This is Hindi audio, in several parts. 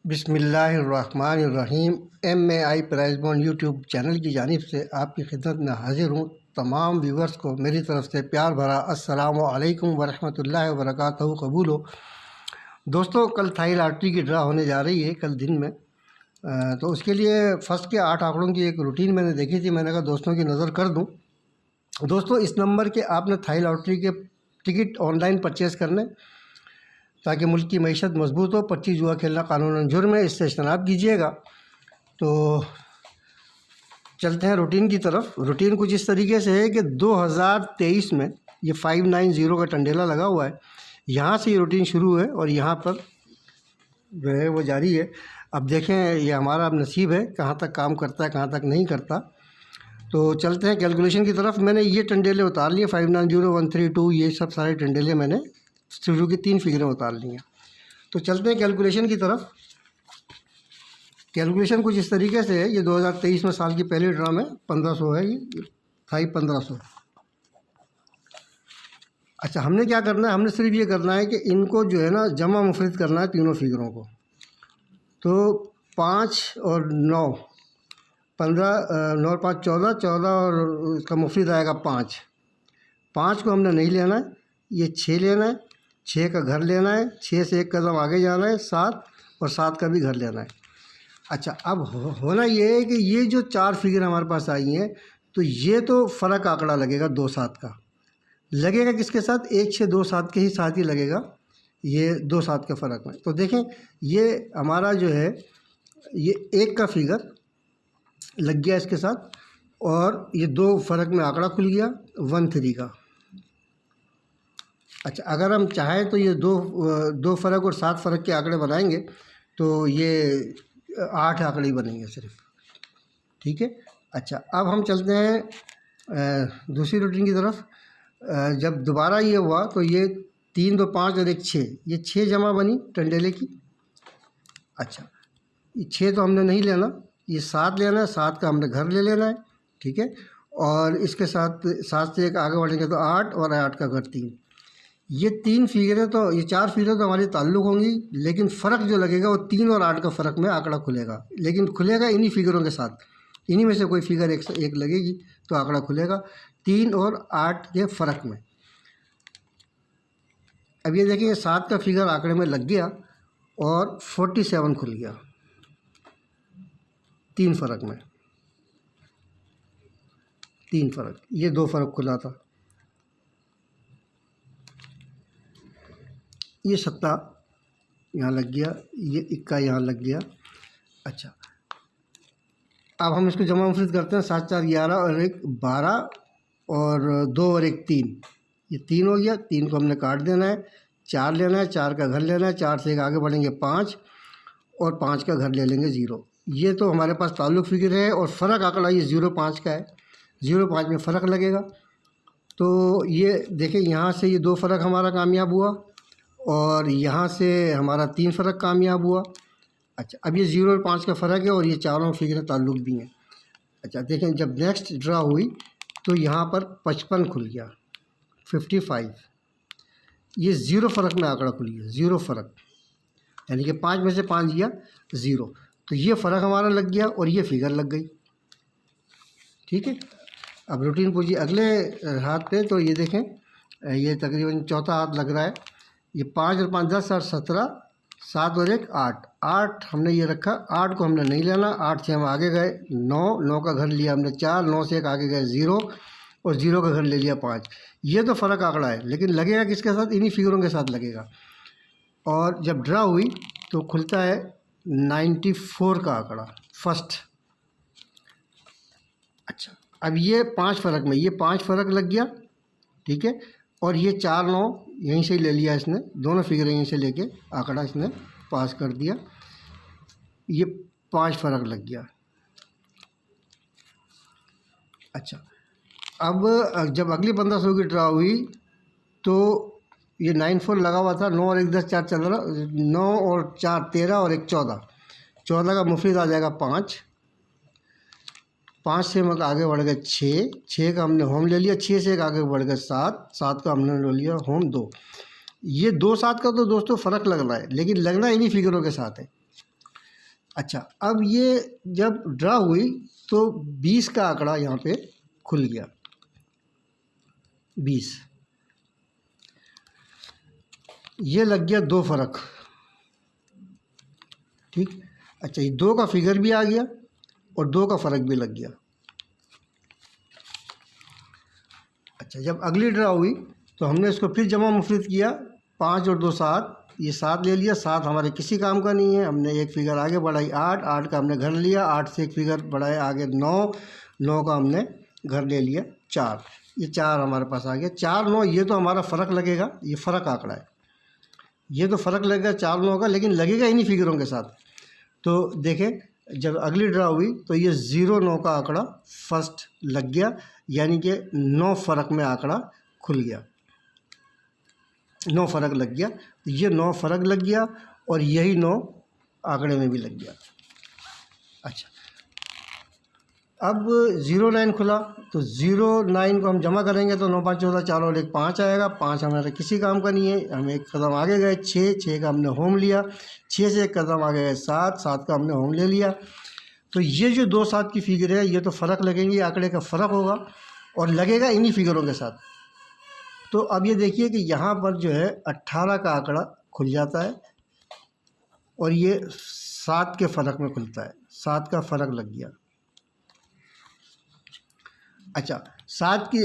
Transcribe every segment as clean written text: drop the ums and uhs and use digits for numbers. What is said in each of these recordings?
बिस्मिल्लाहिर्रहमानिर्रहीम। MAI prize bond YouTube channel की जानिब से आपकी खिदमत में हाज़िर हूँ। तमाम व्यूवर्स को मेरी तरफ़ से प्यार भरा अस्सलामु अलैकुम वरहमतुल्लाहि वबरकातुहू कबूल हो। दोस्तों, कल थाई लॉटरी की ड्रा होने जा रही है कल दिन में। तो उसके लिए फ़र्स्ट के 8 आंकड़ों की एक रूटीन मैंने देखी थी। मैंने कहा दोस्तों की नज़र कर दूँ। दोस्तों, इस नंबर के आपने थाई लॉटरी के टिकट ऑनलाइन परचेज़ करने ताकि मुल्क की मईशत मजबूत हो। पर्ची जुआ खेलना कानूनन जुर्म है, इससे इज्तनाब कीजिएगा। तो चलते हैं रूटीन की तरफ। रूटीन कुछ इस तरीके से है कि 2023 में ये 590 का टंडेला लगा हुआ है। यहाँ से ये रूटीन शुरू है और यहाँ पर जो है वो जारी है। अब देखें ये हमारा अब नसीब है, कहाँ तक काम करता है कहाँ तक नहीं करता। तो चलते हैं कैलकुलेशन की तरफ। मैंने ये टंडेले उतार लिए 590, 132, ये सब सारे टंडेले मैंने शुरू की 3 फिगरें उतार ली हैं। तो चलते हैं कैलकुलेशन की तरफ। कैलकुलेशन कुछ इस तरीके से है। ये 2023 में साल की पहली ड्रा में 1500 है, ये था 1500। अच्छा, हमने क्या करना है, हमने सिर्फ ये करना है कि इनको जो है ना जमा मुफरिद करना है तीनों फिगरों को। तो 5 और 9, 15, 9 और 5 14, 14 और उसका मुफरिद आएगा 5। 5 को हमने नहीं लेना है, ये 6 लेना है, 6 का घर लेना है, 6 से एक कदम आगे जाना है 7, और 7 का भी घर लेना है। अच्छा, अब होना ये है कि ये जो 4 फिगर हमारे पास आई हैं, तो ये तो फ़र्क आंकड़ा लगेगा 2 7 का। लगेगा किसके साथ? 1 6 2 7 के ही साथ ही लगेगा, ये 2 7 के फ़र्क में। तो देखें ये हमारा जो है ये 1 का फिगर लग गया इसके साथ, और ये 2 फ़र्क में आंकड़ा खुल गया 1 3 का। अच्छा, अगर हम चाहें तो ये दो फ़र्क और 7 फ़र्क के आंकड़े बनाएंगे तो ये 8 आंकड़े ही बनेंगे सिर्फ। ठीक है। अच्छा, अब हम चलते हैं दूसरी रूटीन की तरफ। जब दोबारा ये हुआ तो ये 3 2 5 और 1 6, ये 6 जमा बनी टंडेले की। अच्छा, ये 6 तो हमने नहीं लेना, ये 7 लेना है, 7 का हमने घर ले लेना है। ठीक है। और इसके साथ 7 से एक आगे बढ़ेंगे तो 8, और 8 का घर 3। ये 3 फिगरें तो ये 4 फिगरें तो हमारी ताल्लुक़ होंगी, लेकिन फ़र्क जो लगेगा वो 3 और 8 का फ़र्क में आंकड़ा खुलेगा। लेकिन खुलेगा इन्हीं फिगरों के साथ, इन्हीं में से कोई फिगर एक लगेगी तो आंकड़ा खुलेगा 3 और 8 के फ़र्क में। अब ये देखिए 7 का फिगर आंकड़े में लग गया और 47 खुल गया 3 फ़र्क में। 3 फ़र्क, ये 2 फ़र्क खुला था। ये 7 यहाँ लग गया, ये 1 यहाँ लग गया। अच्छा, अब हम इसको जमा मुफरिद करते हैं। 7 4 11 और 1 12, और 2 और 1 3, ये 3 हो गया। 3 को हमने काट देना है, 4 लेना है, 4 का घर लेना है, 4 से एक आगे बढ़ेंगे 5, और 5 का घर ले लेंगे 0। ये तो हमारे पास ताल्लुक़ फिगर है, और फ़र्क आंकड़ा ये 0 5 का है। 0 5 में फ़र्क लगेगा। तो ये देखिए यहाँ से ये 2 फ़र्क हमारा कामयाब हुआ, और यहाँ से हमारा 3 फ़र्क कामयाब हुआ। अच्छा, अब ये 0 और 5 का फ़र्क है, और ये चारों फिगरें ताल्लुक़ भी हैं। अच्छा, देखें जब नेक्स्ट ड्रा हुई तो यहाँ पर 55 खुल गया 55, ये 0 फ़र्क में आंकड़ा खुल गया, 0 फ़र्क, यानी कि 5 में से 5 गया 0। तो ये फ़र्क हमारा लग गया और ये फिगर लग गई। ठीक है। अब रूटीन पूछिए अगले हाथ पे। तो ये देखें ये तकरीबन चौथा हाथ लग रहा है। ये 5 और 5 10 और 17, 7 और 1 8, 8 हमने ये रखा। 8 को हमने नहीं लेना, 8 से हम आगे गए 9, 9 का घर लिया हमने 4, 9 से एक आगे गए 0, और 0 का घर ले लिया 5। ये तो फ़र्क आंकड़ा है, लेकिन लगेगा किसके साथ? इन्हीं फिगरों के साथ लगेगा। और जब ड्रा हुई तो खुलता है 94 का आंकड़ा फर्स्ट। अच्छा, अब ये 5 फ़र्क में ये 5 फ़र्क लग गया। ठीक है। और ये 4 9 यहीं से ले लिया इसने, दोनों फिगरें यहीं से लेके आंकड़ा इसने पास कर दिया। ये 5 फ़र्क लग गया। अच्छा, अब जब अगली 1500 की ड्रा हुई तो ये 9 4 लगा हुआ था, 9 और 1 10 4 14, 9 और 4 13 और 1 14, 14 का मुफरिद आ जाएगा 5। 5 से हम आगे बढ़ गए 6, 6 का हमने होम ले लिया, 6 से एक आगे बढ़ गए 7, 7 का हमने ले लिया होम 2। ये 2 7 का तो दोस्तों फ़र्क लग रहा है, लेकिन लगना इन्हीं फिगरों के साथ है। अच्छा, अब ये जब ड्रा हुई तो 20 का आंकड़ा यहाँ पे खुल गया, 20। ये लग गया 2 फ़र्क, ठीक। अच्छा, ये 2 का फिगर भी आ गया और 2 का फ़र्क भी लग गया। अच्छा, जब अगली ड्रा हुई तो हमने इसको फिर जमा मुफरत किया, 5 और 2 7, ये 7 ले लिया। 7 हमारे किसी काम का नहीं है, हमने एक फिगर आगे बढ़ाई 8, 8 का हमने घर लिया, 8 से एक फिगर बढ़ाया आगे 9, 9 का हमने घर ले लिया 4, ये 4 हमारे पास आ गया। 4 9 ये तो हमारा फ़र्क लगेगा, ये फ़र्क आंकड़ा है, ये तो फ़र्क लगेगा 4 9 का, लेकिन लगेगा इन्हीं फिगरों के साथ। तो देखें, जब अगली ड्रा हुई तो ये 0 9 का आंकड़ा फर्स्ट लग गया, यानी कि 9 फ़र्क में आंकड़ा खुल गया, 9 फ़र्क लग गया। तो ये 9 फ़र्क लग गया और यही 9 आंकड़े में भी लग गया। अच्छा, अब 0 9 खुला तो 0 9 को हम जमा करेंगे तो 9 5 14, 4 और 1 5 आएगा। 5 हमारे किसी काम का नहीं है, हम एक कदम आगे गए, 6 6 का हमने होम लिया, 6 से एक कदम आगे गए 7 7 का हमने होम ले लिया। तो ये जो 2 7 की फिगर है ये तो फ़र्क लगेंगी, आंकड़े का फ़र्क होगा और लगेगा इन्हीं फिगरों के साथ। तो अब ये देखिए कि यहाँ पर जो है 18 का आंकड़ा खुल जाता है और ये 7 के फ़र्क में खुलता है, 7 का फ़र्क लग गया। अच्छा, 7 की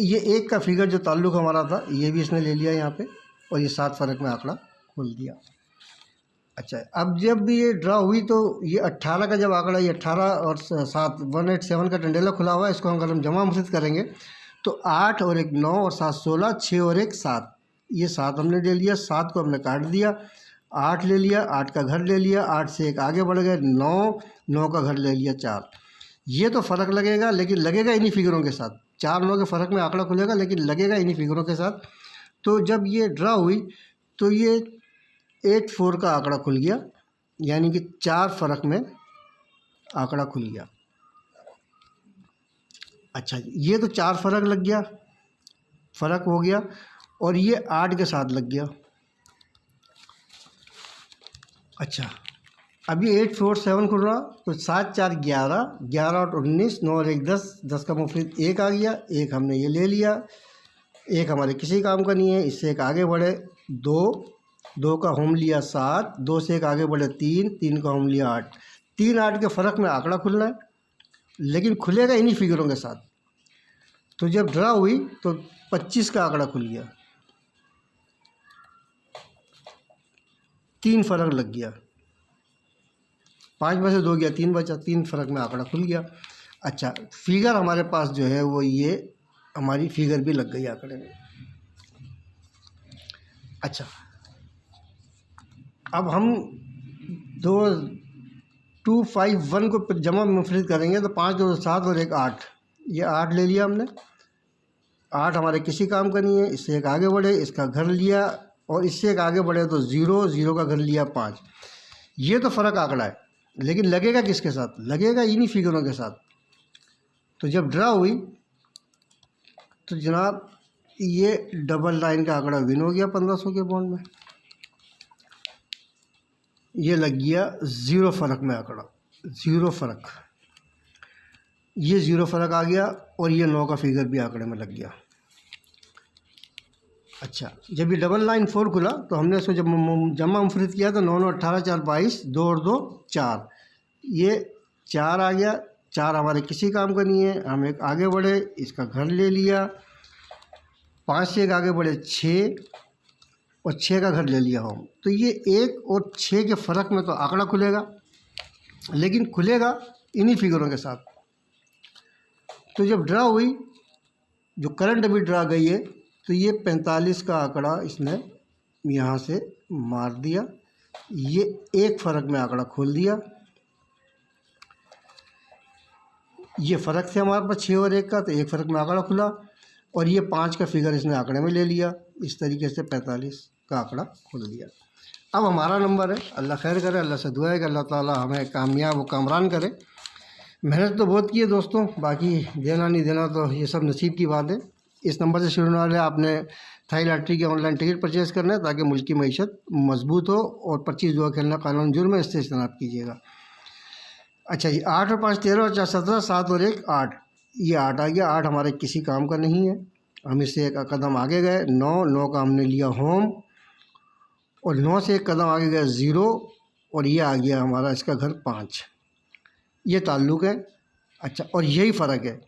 ये 1 का फिगर जो ताल्लुक़ हमारा था ये भी इसने ले लिया यहाँ पे और ये 7 फ़र्क में आंकड़ा खोल दिया। अच्छा, अब जब भी ये ड्रा हुई तो ये 18 का जब आंकड़ा, ये 18 और 7 187 का डंडेला खुला हुआ है, इसको अगर हम जमा मुफरत करेंगे तो 8 और 1 9 और 7 16, 6 और 1 7, ये 7 हमने ले लिया, 7 को हमने काट दिया, 8 ले लिया, 8 का घर ले लिया, 8 से एक आगे बढ़ गए 9, 9 का घर ले लिया 4। ये तो फ़र्क लगेगा, लेकिन लगेगा इन्हीं फिगरों के साथ, 4 9 के फ़र्क में आंकड़ा खुलेगा लेकिन लगेगा इन्हीं फिगरों के साथ। तो जब ये ड्रा हुई तो ये 8 4 का आंकड़ा खुल गया, यानी कि 4 फ़र्क में आंकड़ा खुल गया। अच्छा, ये तो 4 फ़र्क लग गया, फ़र्क हो गया और ये 8 के साथ लग गया। अच्छा, अभी 8 4 7 खुल रहा तो 7 4 11, 11 और 19, 9 और 1 10, 10 का मुफरद 1 आ गया, 1 हमने ये ले लिया, 1 हमारे किसी काम का नहीं है, इससे एक आगे बढ़े 2, 2 का होम लिया 7, 2 से एक आगे बढ़े 3, 3 का होम लिया 8, 3 8 के फ़र्क में आंकड़ा खुलना है लेकिन खुलेगा इन्हीं फिगरों के साथ। तो जब ड्रा हुई तो 25 का आंकड़ा खुल गया, 3 फ़र्क लग गया, 5 में से 2 गया 3 बचा, 3 फ़र्क में आंकड़ा खुल गया। अच्छा, फिगर हमारे पास जो है वो ये हमारी फिगर भी लग गई आंकड़े में। अच्छा, अब हम 2 5 1 को जमा मुफरत करेंगे तो 5 2 7 और 1 8, ये 8 ले लिया हमने, 8 हमारे किसी काम का नहीं है, इससे एक आगे बढ़े, इसका घर लिया और इससे एक आगे बढ़े तो 0 0 का घर लिया 5। ये तो फ़र्क आंकड़ा है लेकिन लगेगा किसके साथ, लगेगा इन्हीं फिगरों के साथ। तो जब ड्रा हुई तो जनाब ये डबल लाइन का आंकड़ा विन हो गया 1500 के बॉन्ड में, ये लग गया 0 फ़र्क में आंकड़ा, 0 फ़र्क, ये 0 फ़र्क आ गया और ये 9 का फिगर भी आंकड़े में लग गया। अच्छा, जब ये डबल लाइन 4 खुला तो हमने इसको जब जमा मुफरत किया तो 9 9 18 4 22, 2 और 2 4, ये 4 आ गया, 4 हमारे किसी काम का नहीं है, हम एक आगे बढ़े, इसका घर ले लिया, 5 से एक आगे बढ़े 6 और 6 का घर ले लिया होम। तो ये 1 और 6 के फ़र्क में तो आंकड़ा खुलेगा लेकिन खुलेगा इन्हीं फिगरों के साथ। तो जब ड्रा हुई, जो करंट अभी ड्रा गई है, तो ये 45 का आंकड़ा इसने यहाँ से मार दिया, ये 1 फ़र्क में आंकड़ा खोल दिया, ये फ़र्क से हमारे पास 6 और 1 का, तो 1 फ़र्क में आंकड़ा खुला और ये 5 का फिगर इसने आंकड़े में ले लिया, इस तरीके से 45 का आंकड़ा खोल दिया। अब हमारा नंबर है, अल्लाह खैर करे, अल्लाह से दुआ है कि अल्लाह ताला हमें कामयाब व कामरान करे। मेहनत तो बहुत की है दोस्तों, बाकी देना नहीं देना तो ये सब नसीब की बात है। इस नंबर से शुरू होने वाले आपने थाई लॉटरी के ऑनलाइन टिकट परचेज़ करना है ताकि मुल्क की मईशत मजबूत हो और 25 जुआ खेलना कानून जुर्म है, इससे इज्तनाब कीजिएगा। अच्छा जी, 8 और 5 13 और 4 17, 7 और 1 8, ये 8 आ गया। 8 हमारे किसी काम का नहीं है, हम इससे एक कदम आगे गए। 9, 9 का हमने लिया होम, और 9 से एक कदम आगे गए 0, और ये आ गया हमारा इसका घर 5। ये ताल्लुक़ है। अच्छा, और यही फ़र्क है,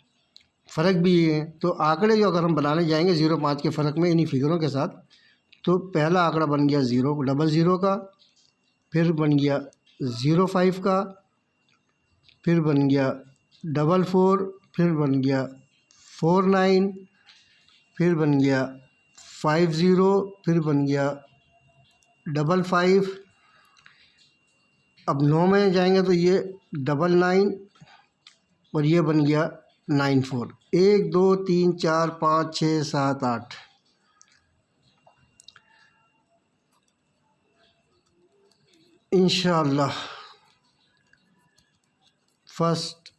फ़र्क भी ये है। तो आंकड़े जो अगर हम बनाने जाएंगे 0 5 के फ़र्क में इन्हीं फिगरों के साथ, तो पहला आंकड़ा बन गया 0 00 का, फिर बन गया 05 का, फिर बन गया 44, फिर बन गया 49, फिर बन गया 50, फिर बन गया 55। अब 9 में जाएंगे तो ये 99, और ये बन गया 94। 1 2 3 4 5 6 7 8, इंशाअल्लाह फर्स्ट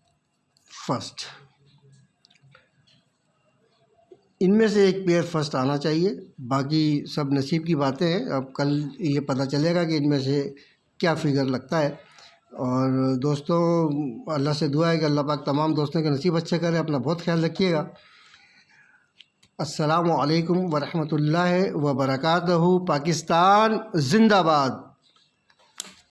इनमें से एक पेयर फर्स्ट आना चाहिए। बाकी सब नसीब की बातें हैं। अब कल ये पता चलेगा कि इनमें से क्या फ़िगर लगता है। और दोस्तों, अल्लाह से दुआ है कि अल्लाह पाक तमाम दोस्तों के नसीब अच्छे करे। अपना बहुत ख्याल रखिएगा। अस्सलामु अलैकुम वरहमतुल्लाहि व बरकातहू। पाकिस्तान ज़िंदाबाद।